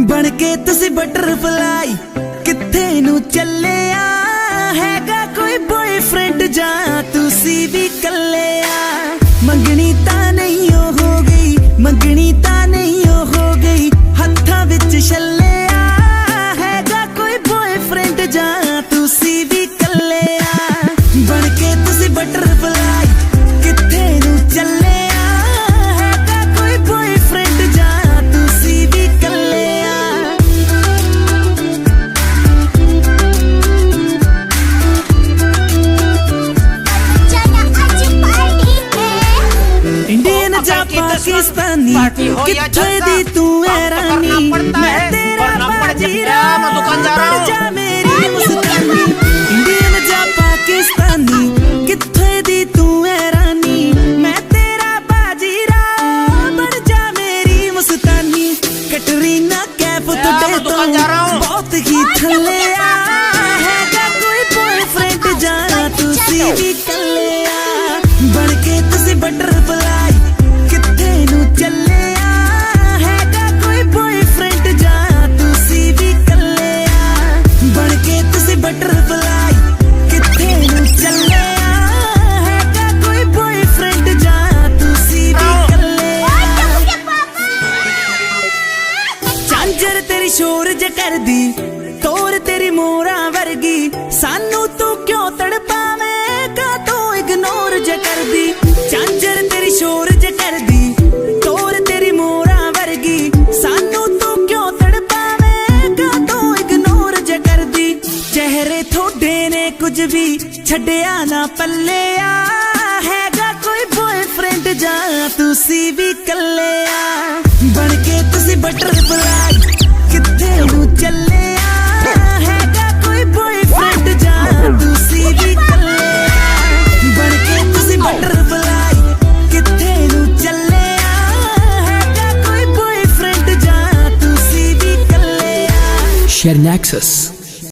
बन के तुसी बटरफ्लाई किथे नू चले हैगा कोई बॉयफ्रेंड जा तुसी भी कले मंगनी ता नहीं हो गई, मंगनी ता नहीं हो गई, हत्था विच छले हैगा कोई बॉयफ्रेंड जा तुसी भी कले बन के तुसी बटरफ्लाई किथे नू चले हैगा कोई बॉयफ्रेंड जा तुसी भी कले इंडियन जा पाकिस्तानी किथे दी तू है रानी मैं तेरा बाजीरा जा मेरी मुस्कानी इंडियन जा पाकिस्तानी किथे दी तू है रानी मैं तेरा बाजीरा बन जा मेरी मुस्कानी कटरीना कैफ तुझे तो बहुत ही थले हैगा कोई बॉयफ्रेंड जा तुसी भी कले बन के तुसी बटरफ्लाई किथे नू चले हैगा कोई बॉयफ्रेंड जा तुसी भी कले बन के तुसी बटरफ्लाई किथे नू चले हैगा कोई बॉयफ्रेंड जा तुसी भी कले झांझर तेरी शोर ज करदी तोर तेरी मोरा वर्गी सानू तू क्यों तड़पावेगा तू इग्नोर ज करदी झांझर तेरी शोर ज करदी तोर तेरी मोरा वर्गी सानू तू क्यों तड़पावेगा तू इग्नोर ज करदी चेहरे थोड़े ने कुछ भी छड्डिया ना पल्ले हैगा कोई बॉयफ्रेंड जा तुसी भी कले बन के तुसी बटरफ्लाई किथे नू चले हैगा कोई बॉयफ्रेंड जा तुसी भी कले बन के तुसी बटरफ्लाई किथे नू चले हैगा कोई बॉयफ्रेंड जा तुसी भी कले Share Nexus.